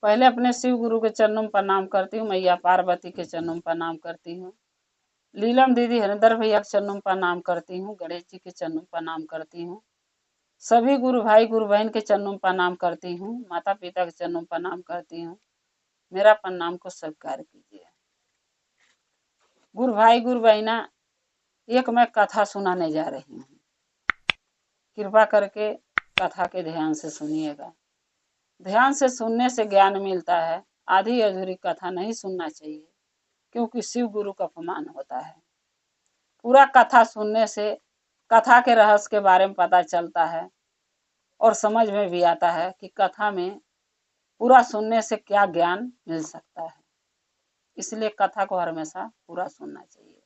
पहले अपने शिव गुरु के चरणों में प्रणाम करती हूँ, मैया पार्वती के चरणों में प्रणाम करती हूँ, लीलम दीदी हरिंदर भैया के चरणों में प्रणाम करती हूँ, गणेश जी के चरणों में प्रणाम करती हूँ, सभी गुरु भाई गुरु बहन के चरणों में प्रणाम करती हूँ, माता पिता के चरणों में प्रणाम करती हूँ। मेरा प्रणाम को स्वीकार कीजिए। गुरु भाई गुरु बहना, एक मैं कथा सुनाने जा रही हूँ, कृपा करके कथा के ध्यान से सुनिएगा। ध्यान से सुनने से ज्ञान मिलता है, आधी अधूरी कथा नहीं सुनना चाहिए, क्योंकि शिव गुरु का अपमान होता है। पूरा कथा सुनने से कथा के रहस्य के बारे में पता चलता है और समझ में भी आता है कि कथा में पूरा सुनने से क्या ज्ञान मिल सकता है। इसलिए कथा को हमेशा पूरा सुनना चाहिए।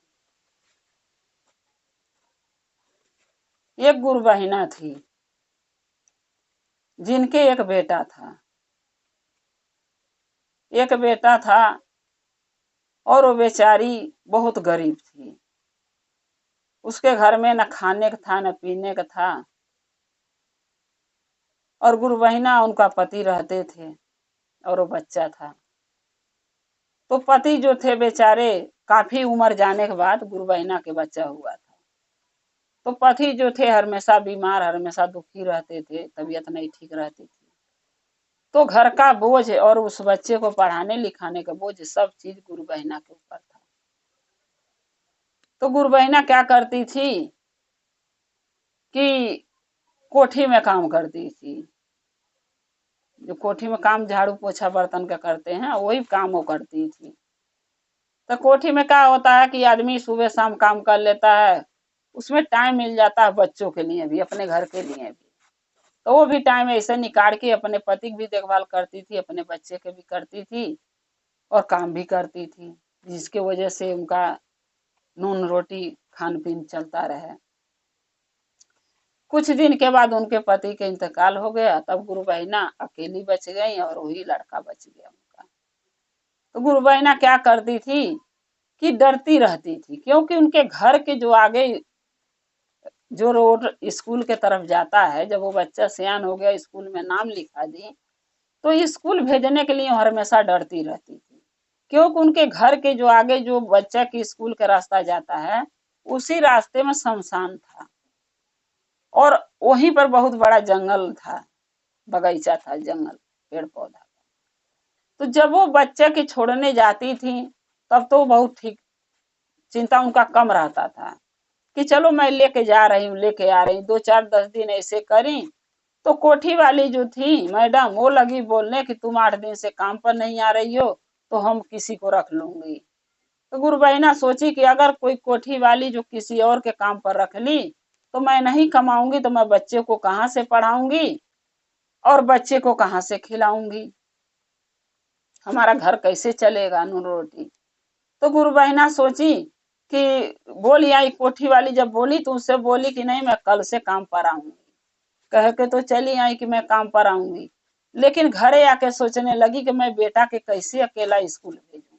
एक गुरु बहिना थी जिनके एक बेटा था। एक बेटा था और वो बेचारी बहुत गरीब थी। उसके घर में न खाने का था न पीने का था, और गुरु बहिना उनका पति रहते थे और वो बच्चा था। तो पति जो थे बेचारे, काफी उम्र जाने के बाद गुरु बहिना के बच्चा हुआ था। तो पति जो थे हमेशा बीमार, हमेशा दुखी रहते थे, तबीयत नहीं ठीक रहती थी। तो घर का बोझ और उस बच्चे को पढ़ाने लिखाने का बोझ, सब चीज गुरु बहिना के ऊपर था। तो गुरु बहिना क्या करती थी कि कोठी में काम करती थी। जो कोठी में काम झाड़ू पोछा बर्तन का करते हैं, वही काम वो करती थी। तो कोठी में क्या होता है कि आदमी सुबह शाम काम कर लेता है, उसमें टाइम मिल जाता है बच्चों के लिए भी, अपने घर के लिए भी। तो वो भी टाइम ऐसे निकाल के अपने पति की भी देखभाल करती थी, अपने बच्चे के भी करती थी और काम भी करती थी, जिसके वजह से उनका नून रोटी खान पीन चलता रहे। कुछ दिन के बाद उनके पति के इंतकाल हो गया। तब गुरु बहिना अकेली बच गई और वही लड़का बच गया उनका। तो गुरु बहिना क्या करती थी कि डरती रहती थी, क्योंकि उनके घर के जो आगे जो रोड स्कूल के तरफ जाता है, जब वो बच्चा सियान हो गया, स्कूल में नाम लिखा दी, तो स्कूल भेजने के लिए हमेशा डरती रहती थी, क्योंकि उनके घर के जो आगे जो बच्चा की स्कूल का रास्ता जाता है, उसी रास्ते में शमशान था और वहीं पर बहुत बड़ा जंगल था, बगीचा था, जंगल पेड़ पौधा। तो जब वो बच्चे की छोड़ने जाती थी, तब तो बहुत ठीक, चिंता उनका कम रहता था कि चलो मैं लेके जा रही हूँ, लेके आ रही हूँ। 2-4-10 दिन ऐसे करी तो कोठी वाली जो थी मैडम, वो लगी बोलने कि तुम 8 दिन से काम पर नहीं आ रही हो, तो हम किसी को रख लूंगी। तो गुरु बहिना सोची कि अगर कोई कोठी वाली जो किसी और के काम पर रख ली, तो मैं नहीं कमाऊंगी, तो मैं बच्चे को कहाँ से पढ़ाऊंगी और बच्चे को कहाँ से खिलाऊंगी, हमारा घर कैसे चलेगा, नून रोटी। तो गुरु बहिना सोची कि बोली आई कोठी वाली, जब बोली तो उससे बोली कि नहीं, मैं कल से काम पर आऊंगी। कह के तो चली आई कि मैं काम पर आऊंगी, लेकिन घरे आके सोचने लगी कि मैं बेटा के कैसे अकेला स्कूल भेजूं।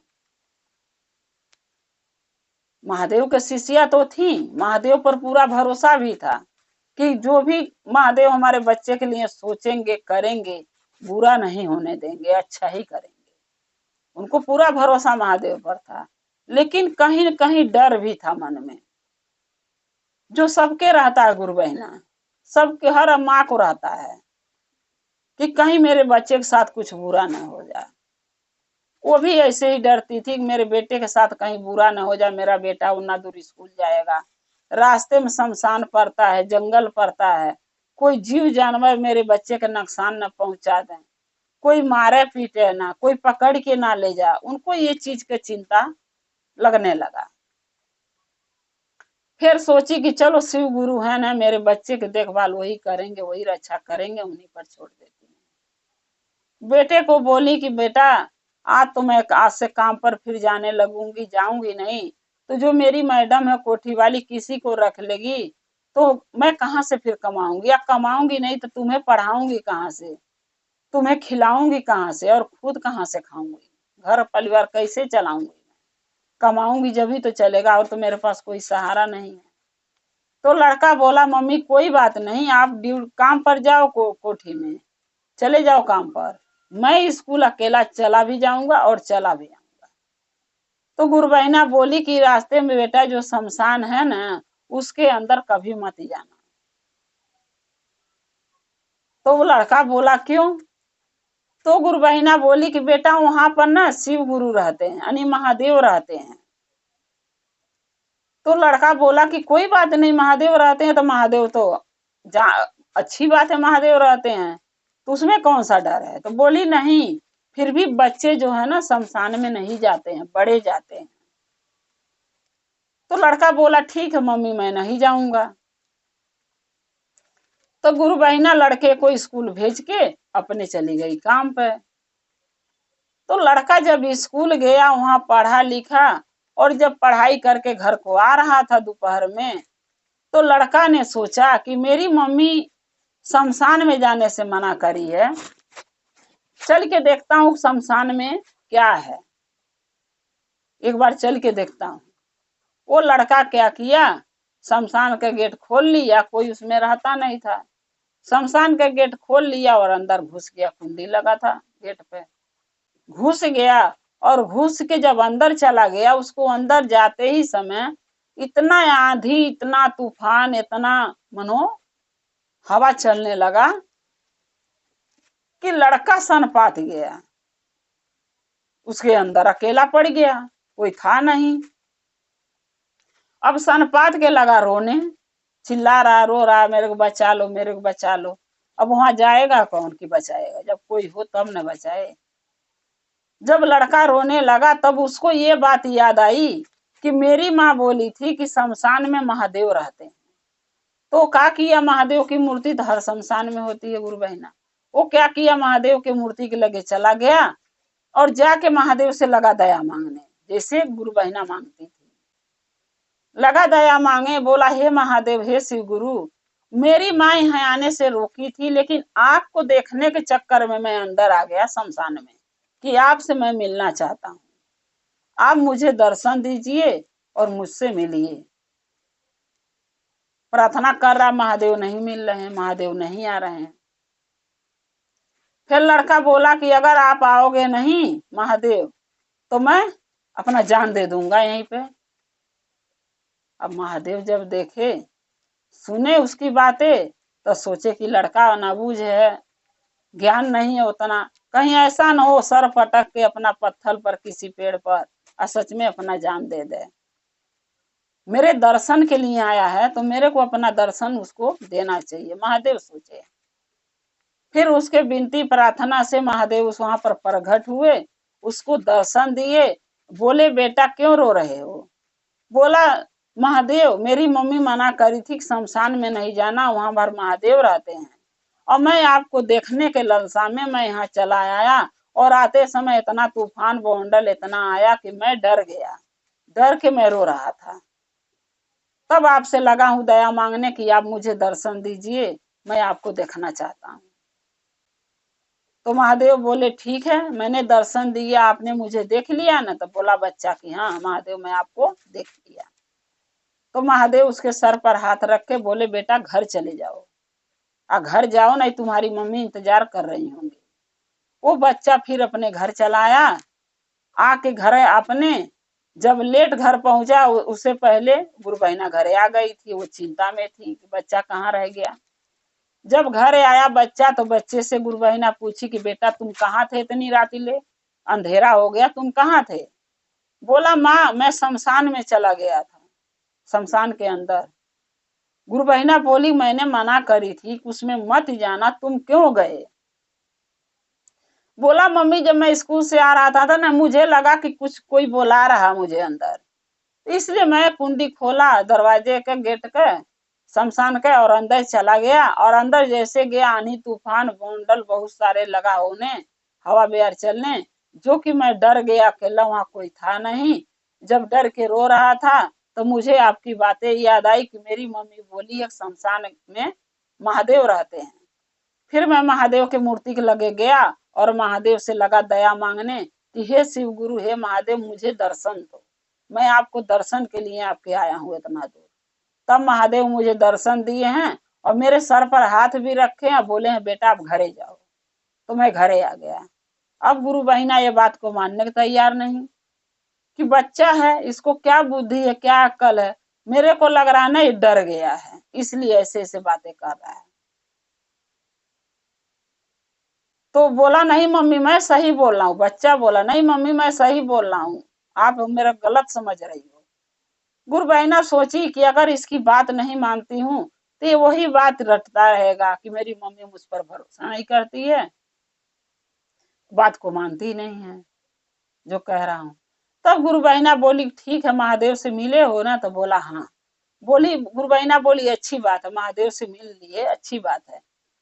महादेव के शिष्या तो थी, महादेव पर पूरा भरोसा भी था कि जो भी महादेव हमारे बच्चे के लिए सोचेंगे करेंगे, बुरा नहीं होने देंगे, अच्छा ही करेंगे। उनको पूरा भरोसा महादेव पर था, लेकिन कहीं न कहीं डर भी था मन में, जो सबके रहता है गुरु बहिना, सबके हर माँ को रहता है कि कहीं मेरे बच्चे के साथ कुछ बुरा न हो जाए। वो भी ऐसे ही डरती थी कि मेरे बेटे के साथ कहीं बुरा न हो जाए, मेरा बेटा उतना दूर स्कूल जाएगा, रास्ते में शमशान पड़ता है, जंगल पड़ता है, कोई जीव जानवर मेरे बच्चे के नुकसान न पहुंचा दें, कोई मारे पीटे ना, कोई पकड़ के ना ले जा। उनको ये चीज की चिंता लगने लगा। फिर सोची कि चलो शिव गुरु है ना, मेरे बच्चे की देखभाल वही करेंगे, वही रक्षा करेंगे, उन्हीं पर छोड़ देती हूँ। बेटे को बोली कि बेटा, आज तो मैं आज से काम पर फिर जाने लगूंगी, जाऊंगी नहीं तो जो मेरी मैडम है कोठी वाली किसी को रख लेगी, तो मैं कहाँ से फिर कमाऊंगी, या कमाऊंगी नहीं तो तुम्हें पढ़ाऊंगी कहाँ से, तुम्हें खिलाऊंगी कहाँ से और खुद कहाँ से खाऊंगी, घर परिवार कैसे चलाऊंगी, कमाऊंगी जब ही तो चलेगा, और तो मेरे पास कोई सहारा नहीं है। तो लड़का बोला मम्मी कोई बात नहीं, आप काम पर जाओ, कोठी में चले जाओ काम पर, मैं स्कूल अकेला चला भी जाऊंगा और चला भी आऊंगा। तो गुरु बहिना बोली कि रास्ते में बेटा जो शमशान है ना, उसके अंदर कभी मत जाना। तो वो लड़का बोला क्यों? तो गुरु बहिना बोली कि बेटा वहां पर ना शिव गुरु रहते हैं, यानी महादेव रहते हैं। तो लड़का बोला कि कोई बात नहीं, महादेव रहते हैं तो महादेव तो जा अच्छी बात है, महादेव रहते हैं तो उसमें कौन सा डर है। तो बोली नहीं, फिर भी बच्चे जो है ना शमशान में नहीं जाते हैं, बड़े जाते हैं। तो लड़का बोला ठीक है मम्मी, मैं नहीं जाऊंगा। तो गुरु बहिना लड़के को स्कूल भेज के अपने चली गई काम पे। तो लड़का जब स्कूल गया, वहां पढ़ा लिखा, और जब पढ़ाई करके घर को आ रहा था दोपहर में, तो लड़का ने सोचा कि मेरी मम्मी शमशान में जाने से मना करी है, चल के देखता हूँ शमशान में क्या है, एक बार चल के देखता हूँ। वो लड़का क्या किया, शमशान का गेट खोल लिया, कोई उसमें रहता नहीं था। शमशान का गेट खोल लिया और अंदर घुस गया, कुंडी लगा था गेट पे, घुस गया। और घुस के जब अंदर चला गया, उसको अंदर जाते ही समय इतना आंधी, इतना तूफान, इतना मनो हवा चलने लगा कि लड़का सनपात गया, उसके अंदर अकेला पड़ गया, कोई था नहीं। अब सनपात के लगा रोने, चिल्ला रहा, रो रहा, मेरे को बचा लो, मेरे को बचा लो। अब वहां जाएगा कौन कि बचाएगा, जब कोई हो तब न बचाए। जब लड़का रोने लगा तब उसको ये बात याद आई कि मेरी माँ बोली थी कि शमशान में महादेव रहते हैं। तो क्या किया, महादेव की मूर्ति तो हर शमशान में होती है गुरु बहिना। वो क्या किया, महादेव की मूर्ति के लगे चला गया और जाके महादेव से लगा दया मांगने, जैसे गुरु बहिना मांगती थी। लगा दया मांगे, बोला हे महादेव, हे शिव गुरु, मेरी माँ यहाँ आने से रोकी थी, लेकिन आपको देखने के चक्कर में मैं अंदर आ गया शमशान में कि आपसे मैं मिलना चाहता हूँ। आप मुझे दर्शन दीजिए और मुझसे मिलिए। प्रार्थना कर रहा, महादेव नहीं मिल रहे हैं, महादेव नहीं आ रहे हैं। फिर लड़का बोला कि अगर आप आओगे नहीं महादेव तो मैं अपना जान दे दूंगा यहीं पे। अब महादेव जब देखे, सुने उसकी बातें, तो सोचे कि लड़का नाबूझ है, ज्ञान नहीं है उतना, कहीं ऐसा न हो सर पटक के अपना पत्थर पर किसी पेड़ पर और सच में अपना जान दे दे। मेरे दर्शन के लिए आया है तो मेरे को अपना दर्शन उसको देना चाहिए, महादेव सोचे। फिर उसके विनती प्रार्थना से महादेव उस वहां पर प्रकट हुए, उसको दर्शन दिए। बोले बेटा क्यों रो रहे हो? बोला महादेव, मेरी मम्मी मना करी थी कि शमशान में नहीं जाना, वहां पर महादेव रहते हैं, और मैं आपको देखने के लालसा में मैं यहाँ चला आया, और आते समय इतना तूफान बौंडल इतना आया कि मैं डर गया, डर के मैं रो रहा था। तब आपसे लगा हूं दया मांगने की आप मुझे दर्शन दीजिए, मैं आपको देखना चाहता हूँ। तो महादेव बोले ठीक है, मैंने दर्शन दिया, आपने मुझे देख लिया ना? तो बोला बच्चा कि हाँ महादेव, मैं आपको देख लिया। तो महादेव उसके सर पर हाथ रख के बोले बेटा घर चले जाओ, घर जाओ, नहीं तुम्हारी मम्मी इंतजार कर रही होंगी। वो बच्चा फिर अपने घर चला आया। आके घर अपने जब लेट घर पहुंचा, उससे पहले गुरु बहिना घरे आ गई थी। वो चिंता में थी कि बच्चा कहाँ रह गया। जब घर आया बच्चा तो बच्चे से गुरु बहिना पूछी कि बेटा तुम कहाँ थे इतनी रात ले, अंधेरा हो गया, तुम कहाँ थे? बोला माँ मैं शमशान में चला गया था, शमशान के अंदर। गुरु बहिना बोली मैंने मना करी थी कि उसमें मत जाना, तुम क्यों गए? बोला मम्मी जब मैं स्कूल से आ रहा था ना, मुझे लगा कि कुछ कोई बुला रहा मुझे अंदर, इसलिए मैं कुंडी खोला दरवाजे के गेट के शमशान के और अंदर चला गया। और अंदर जैसे गया, आंधी तूफान बौंडल बहुत सारे लगा होने, हवा बेर चलने, जो कि मैं डर गया, अकेला वहां कोई था नहीं। जब डर के रो रहा था तो मुझे आपकी बातें याद आई कि मेरी मम्मी बोली है शमशान में महादेव रहते हैं। फिर मैं महादेव के मूर्ति के लगे गया और महादेव से लगा दया मांगने कि हे शिव गुरु, हे महादेव, मुझे दर्शन दो, मैं आपको दर्शन के लिए आपके आया हूँ इतना दूर। तब महादेव मुझे दर्शन दिए हैं और मेरे सर पर हाथ भी रखे हैं, बोले हैं बेटा आप घरे जाओ। तो मैं घरे आ गया। अब गुरु बहिना ये बात को मानने को तैयार नहीं कि बच्चा है, इसको क्या बुद्धि है, क्या अक्ल है। मेरे को लग रहा है ना ये डर गया है, इसलिए ऐसे ऐसे बातें कर रहा है। तो बोला नहीं मम्मी मैं सही बोल रहा हूँ। बच्चा बोला नहीं मम्मी मैं सही बोल रहा हूँ, आप मेरा गलत समझ रही हो। गुरबैना सोची कि अगर इसकी बात नहीं मानती हूँ तो ये वही बात रटता रहेगा कि मेरी मम्मी मुझ पर भरोसा नहीं करती है, बात को मानती नहीं है जो कह रहा हूँ। तब गुरबैना बोली ठीक है महादेव से मिले हो ना, तो बोला हाँ। बोली गुरबैना बोली अच्छी बात है, महादेव से मिल लिए अच्छी बात है।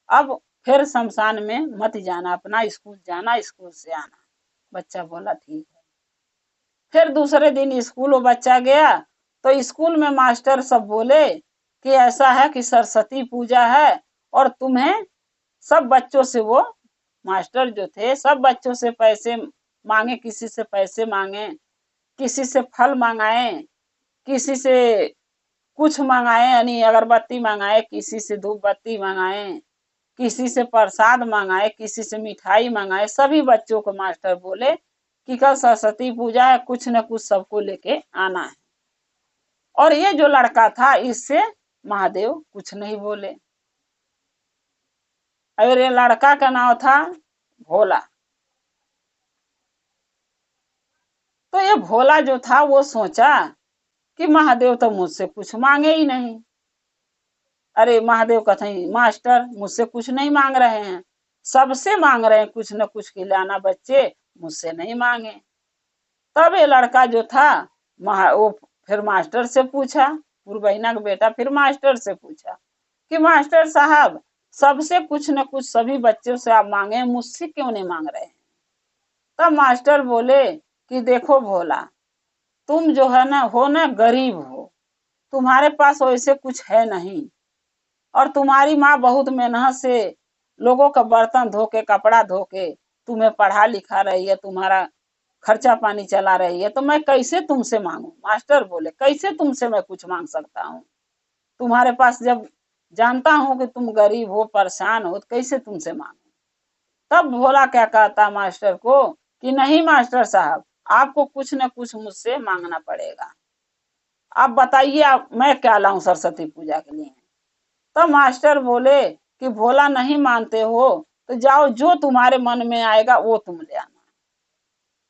अब फिर शमशान में मत जाना, अपना स्कूल जाना, स्कूल से आना। बच्चा बोला ठीक है। फिर दूसरे दिन स्कूल वो बच्चा गया तो स्कूल में मास्टर सब बोले कि ऐसा है कि सरस्वती पूजा है और तुम्हें सब बच्चों से, वो मास्टर जो थे सब बच्चों से पैसे मांगे, किसी से पैसे मांगे, किसी से फल मांगाए, किसी से कुछ मंगाए, यानी अगरबत्ती मंगाए, किसी से धूप बत्ती मंगाए, किसी से प्रसाद मंगाए, किसी से मिठाई मंगाए। सभी बच्चों को मास्टर बोले कि कल सरस्वती पूजा है, कुछ न कुछ सबको लेके आना है। और ये जो लड़का था इससे महादेव कुछ नहीं बोले। और ये लड़का का नाम था भोला। तो ये भोला जो था वो सोचा कि महादेव तो मुझसे कुछ मांगे ही नहीं। अरे महादेव कहते हैं मास्टर मुझसे कुछ नहीं मांग रहे हैं, सबसे मांग रहे हैं कुछ न कुछ खिलाना, बच्चे मुझसे नहीं मांगे। तब ये लड़का जो था वो फिर मास्टर से पूछा, गुरबैना का बेटा फिर मास्टर से पूछा कि मास्टर साहब सबसे कुछ न कुछ सभी बच्चों से आप मांगे, मुझसे क्यों नहीं मांग रहे हैं। तब मास्टर बोले कि देखो भोला, तुम जो है ना हो ना गरीब हो, तुम्हारे पास वैसे कुछ है नहीं, और तुम्हारी माँ बहुत मेहनत से लोगों का बर्तन धो के, कपड़ा धो के तुम्हें पढ़ा लिखा रही है, तुम्हारा खर्चा पानी चला रही है, तो मैं कैसे तुमसे मांगू। मास्टर बोले कैसे तुमसे मैं कुछ मांग सकता हूँ, तुम्हारे पास जब जानता हूँ कि तुम गरीब हो, परेशान हो, तो कैसे तुमसे मांगू। तब भोला क्या कहता मास्टर को कि नहीं मास्टर साहब, आपको कुछ न कुछ मुझसे मांगना पड़ेगा। आप बताइए आप मैं क्या लाऊं सरस्वती पूजा के लिए। तब मास्टर बोले कि भोला नहीं मानते हो तो जाओ, जो तुम्हारे मन में आएगा वो तुम ले आना।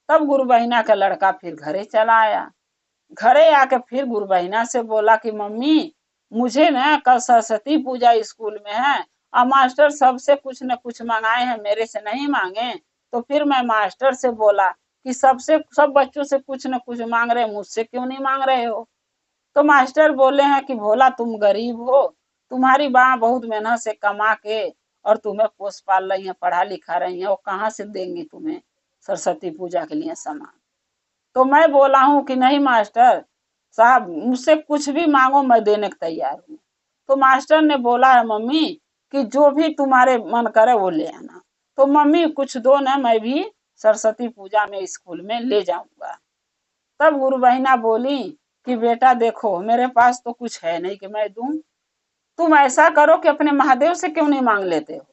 तब गुरु बहिना का लड़का फिर घरे चला आया। घरे आके फिर गुरु बहिना से बोला कि मम्मी मुझे ना कल सरस्वती पूजा स्कूल में है, और मास्टर सबसे कुछ न कुछ मंगाए हैं, मेरे से नहीं मांगे। तो फिर मैं मास्टर से बोला कि सबसे सब बच्चों से कुछ न कुछ मांग रहे, मुझसे क्यों नहीं मांग रहे हो। तो मास्टर बोले हैं कि भोला तुम गरीब हो, तुम्हारी माँ बहुत मेहनत से कमा के और तुम्हें पोस पाल रही है, पढ़ा लिखा रही है, वो कहाँ से देंगी तुम्हें सरस्वती पूजा के लिए सामान। तो मैं बोला हूँ कि नहीं मास्टर साहब, मुझसे कुछ भी मांगो मैं देने को तैयार हूँ। तो मास्टर ने बोला है मम्मी कि जो भी तुम्हारे मन करे वो ले आना। तो मम्मी कुछ दो ना, मैं भी सरस्वती पूजा में स्कूल में ले जाऊंगा। तब गुरु बहिना बोली कि बेटा देखो मेरे पास तो कुछ है नहीं कि मैं दूं, तुम ऐसा करो कि अपने महादेव से क्यों नहीं मांग लेते हो,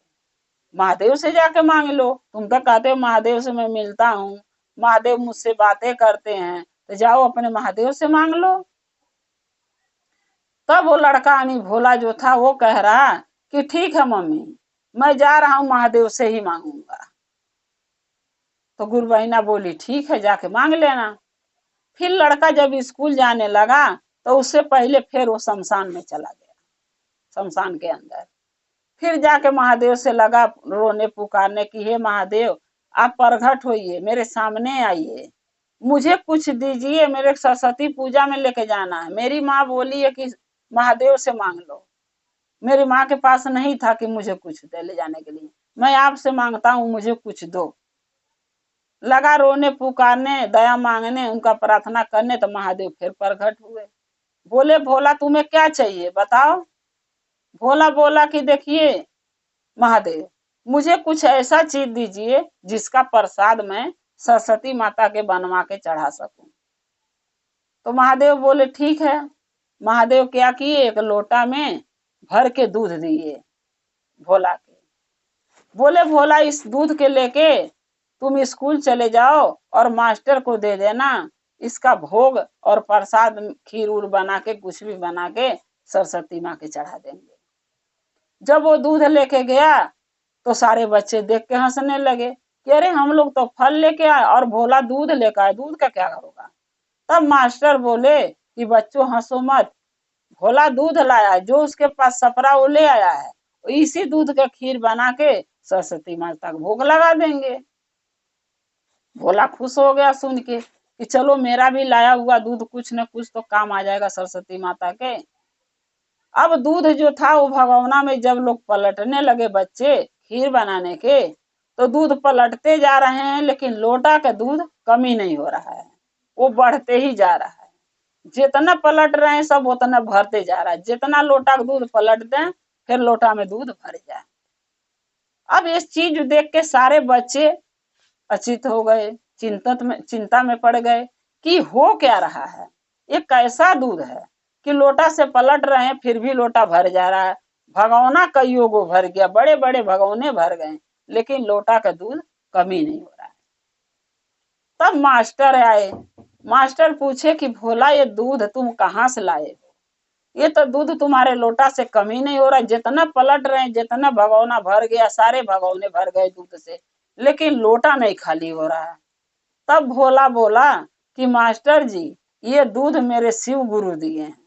महादेव से जाके मांग लो। तुम तो कहते हो महादेव से मैं मिलता हूँ, महादेव मुझसे बातें करते हैं, तो जाओ अपने महादेव से मांग लो। तब वो लड़का यानी भोला जो था वो कह रहा कि ठीक है मम्मी, मैं जा रहा हूँ महादेव से ही मांगूंगा। तो गुरु बहिना बोली ठीक है जाके मांग लेना। फिर लड़का जब स्कूल जाने लगा तो उससे पहले फिर वो शमशान में चला गया, शमशान के अंदर। फिर जाके महादेव से लगा रोने पुकारने की हे महादेव आप प्रगट होइए, मेरे सामने आइए, मुझे कुछ दीजिए, मेरे सरस्वती पूजा में लेके जाना है। मेरी माँ बोली है कि महादेव से मांग लो, मेरी माँ के पास नहीं था कि मुझे कुछ दे ले जाने के लिए, मैं आपसे मांगता हूँ मुझे कुछ दो। लगा रोने पुकारने, दया मांगने, उनका प्रार्थना करने, तो महादेव फिर प्रगट हुए। बोले भोला तुम्हें क्या चाहिए बताओ। भोला बोला कि देखिए महादेव, मुझे कुछ ऐसा चीज दीजिए जिसका प्रसाद मैं सरस्वती माता के बनवा के चढ़ा सकूं। तो महादेव बोले ठीक है। महादेव क्या किए, एक लोटा में भर के दूध दिए भोला के। बोले भोला इस दूध के लेके तुम स्कूल चले जाओ और मास्टर को दे देना, इसका भोग और प्रसाद खीर उर बना के कुछ भी बना के सरस्वती माँ के चढ़ा देंगे। जब वो दूध लेके गया तो सारे बच्चे देख के हंसने लगे कि अरे हम लोग तो फल लेके आए और भोला दूध लेकर आए, दूध का क्या होगा। तब मास्टर बोले कि बच्चों हंसो मत, भोला दूध लाया है, जो उसके पास सपरा वो ले आया है, इसी दूध का खीर बना के सरस्वती माता को भोग लगा देंगे। भोला खुश हो गया सुन के कि चलो मेरा भी लाया हुआ दूध कुछ न कुछ तो काम आ जाएगा सरस्वती माता के। अब दूध जो था वो भगोना में जब लोग पलटने लगे बच्चे खीर बनाने के, तो दूध पलटते जा रहे हैं लेकिन लोटा का दूध कमी नहीं हो रहा है, वो बढ़ते ही जा रहा है। जितना पलट रहे हैं सब उतना भरते जा रहा है, जितना लोटा का दूध पलट दें फिर लोटा में दूध भर जाए। अब इस चीज देख के सारे बच्चे अचित हो गए, चिंता में पड़ गए कि हो क्या रहा है, ये कैसा दूध है कि लोटा से पलट रहे हैं फिर भी लोटा भर जा रहा है। भगोना कईयों को भर गया, बड़े बड़े भगोने भर गए लेकिन लोटा का दूध कमी नहीं हो रहा है। तब मास्टर आए, मास्टर पूछे कि भोला ये दूध तुम कहाँ से लाए हो, ये तो दूध तुम्हारे लोटा से कमी नहीं हो रहा, जितना पलट रहे हैं जितना भगोना भर गया, सारे भगोने भर गए दूध से, लेकिन लोटा नहीं खाली हो रहा है। तब भोला बोला कि मास्टर जी ये दूध मेरे शिव गुरु दिए हैं।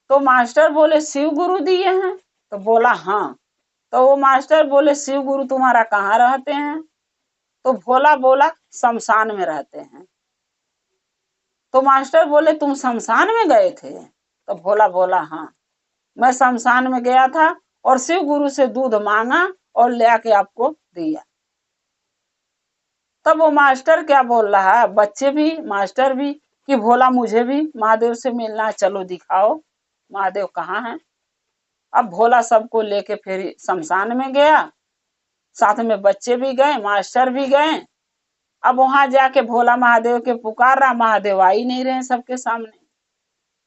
तो मास्टर बोले शिव गुरु दिए हैं? तो बोला हाँ। तो वो मास्टर बोले शिव गुरु तुम्हारा कहाँ रहते हैं? तो भोला बोला शमशान में रहते हैं। तो मास्टर बोले तुम शमशान में गए थे? तो भोला बोला हाँ, मैं शमशान में गया था और शिव गुरु से दूध मांगा और ले आके आपको दिया। तब वो मास्टर क्या बोल रहा है, बच्चे भी मास्टर भी, कि भोला मुझे भी महादेव से मिलना, चलो दिखाओ महादेव कहाँ हैं। अब भोला सबको लेके फिर शमशान में गया, साथ में बच्चे भी गए मास्टर भी गए। अब वहां जाके भोला महादेव के पुकार रहा, महादेव आ ही नहीं रहे सबके सामने।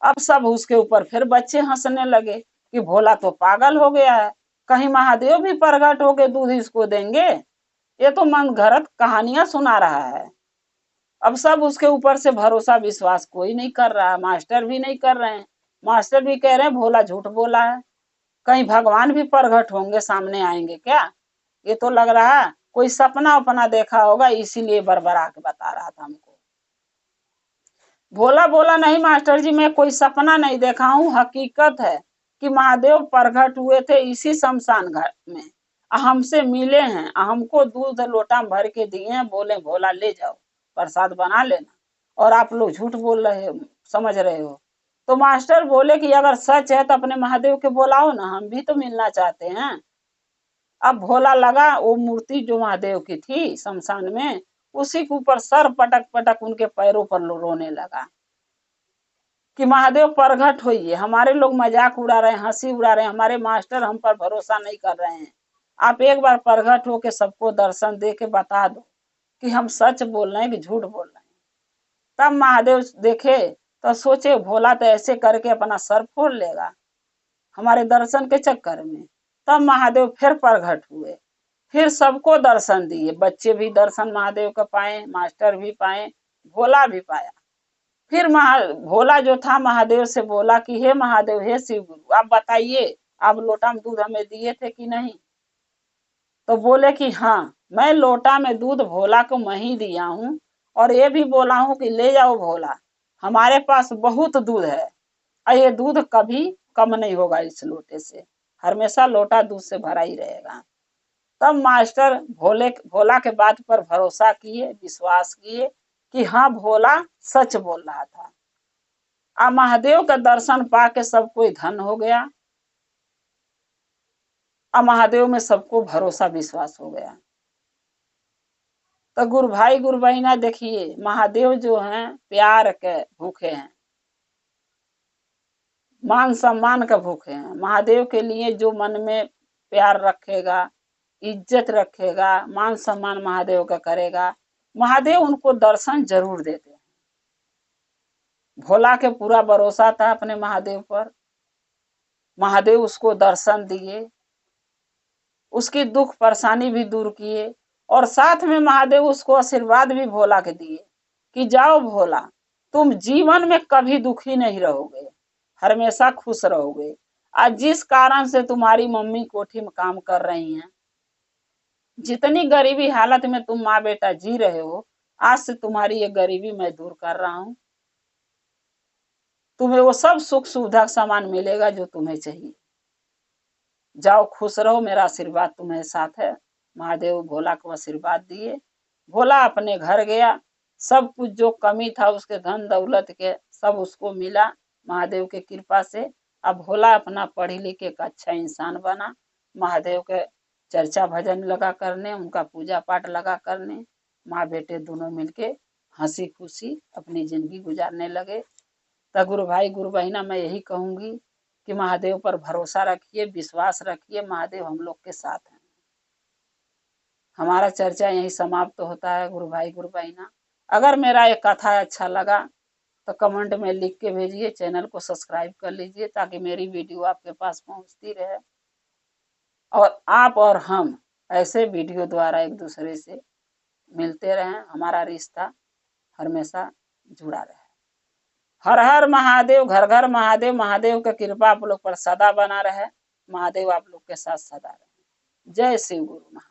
अब सब उसके ऊपर फिर बच्चे हंसने लगे कि भोला तो पागल हो गया है, कहीं महादेव भी प्रगट होके दूध इसको देंगे, ये तो मन घड़त कहानियां सुना रहा है। अब सब उसके ऊपर से भरोसा विश्वास कोई नहीं कर रहा, मास्टर भी नहीं कर रहे हैं। मास्टर भी कह रहे हैं भोला झूठ बोला है, कहीं भगवान भी प्रगट होंगे सामने आएंगे क्या, ये तो लग रहा है कोई सपना अपना देखा होगा इसीलिए बरबरा के बता रहा था हमको। भोला बोला नहीं मास्टर जी मैं कोई सपना नहीं देखा हूँ, हकीकत है कि महादेव प्रगट हुए थे इसी शमशान घाट में, हमसे मिले हैं, हमको दूध लोटा भर के दिए हैं, बोले भोला ले जाओ प्रसाद बना लेना, और आप लोग झूठ बोल रहे हो, समझ रहे हो। तो मास्टर बोले कि अगर सच है तो अपने महादेव के बुलाओ ना, हम भी तो मिलना चाहते हैं। अब भोला लगा वो मूर्ति जो महादेव की थी शमशान में, उसी के ऊपर सर पटक पटक उनके पैरों पर रोने लगा कि महादेव प्रगट होइए, हमारे लोग मजाक उड़ा रहे हैं, हंसी उड़ा रहे हैं, हमारे मास्टर हम पर भरोसा नहीं कर रहे हैं, आप एक बार प्रगट होके सबको दर्शन दे के बता दो कि हम सच बोल रहे हैं कि झूठ बोल रहे हैं। तब महादेव देखे तो सोचे भोला तो ऐसे करके अपना सर फोड़ लेगा हमारे दर्शन के चक्कर में। तब महादेव फिर प्रगट हुए, फिर सबको दर्शन दिए, बच्चे भी दर्शन महादेव का पाए, मास्टर भी पाए, भोला भी पाया। फिर भोला जो था महादेव से बोला कि हे महादेव हे शिव गुरु आप बताइए आप लोटा में दूध हमें दिए थे कि नहीं। तो बोले कि हाँ मैं लोटा में दूध भोला को मैं ही दिया हूँ, और ये भी बोला हूँ कि ले जाओ भोला, हमारे पास बहुत दूध है और ये दूध कभी कम नहीं होगा, इस लोटे से हमेशा लोटा दूध से भरा ही रहेगा। तब मास्टर भोला के बात पर भरोसा किए, विश्वास किए कि हाँ भोला सच बोल रहा था। अब महादेव का दर्शन पाके सब कोई धन हो गया, अब महादेव में सबको भरोसा विश्वास हो गया। तो गुरु भाई गुरु बहिना देखिए महादेव जो हैं प्यार के भूखे हैं, मान सम्मान का भूखे हैं। महादेव के लिए जो मन में प्यार रखेगा, इज्जत रखेगा, मान सम्मान महादेव का करेगा, महादेव उनको दर्शन जरूर देते हैं। भोला के पूरा भरोसा था अपने महादेव पर, महादेव उसको दर्शन दिए, उसकी दुख परेशानी भी दूर किए और साथ में महादेव उसको आशीर्वाद भी भोला के दिए कि जाओ भोला, तुम जीवन में कभी दुखी नहीं रहोगे, हमेशा खुश रहोगे। आज जिस कारण से तुम्हारी मम्मी कोठी में काम कर रही हैं, जितनी गरीबी हालत में तुम माँ बेटा जी रहे हो, आज से तुम्हारी ये गरीबी मैं दूर कर रहा हूं। तुम्हें वो सब सुख सुविधा सामान मिलेगा जो तुम्हें चाहिए। जाओ खुश रहो, मेरा आशीर्वाद तुम्हारे साथ है। महादेव भोला को आशीर्वाद दिए। भोला अपने घर गया। सब कुछ जो कमी था उसके धन दौलत के सब उसको मिला महादेव के कृपा से। अब भोला अपना पढ़ी लिखे एक अच्छा इंसान बना। महादेव के चर्चा भजन लगा करने, उनका पूजा पाठ लगा करने। माँ बेटे दोनों मिलके हंसी खुशी अपनी जिंदगी गुजारने लगे। तो गुरु भाई गुरु बहिना मैं यही कहूंगी कि महादेव पर भरोसा रखिए, विश्वास रखिए, महादेव हम लोग के साथ हैं। हमारा चर्चा यही समाप्त होता है गुरु भाई गुरु बहिना। अगर मेरा ये कथा अच्छा लगा तो कमेंट में लिख के भेजिए, चैनल को सब्सक्राइब कर लीजिए ताकि मेरी वीडियो आपके पास पहुंचती रहे और आप और हम ऐसे वीडियो द्वारा एक दूसरे से मिलते रहें, हमारा रिश्ता हमेशा जुड़ा रहे। हर हर महादेव, घर घर महादेव। महादेव का कृपा आप लोग पर सदा बना रहे। महादेव आप लोग के साथ सदा रहे। जय शिव गुरु महादेव।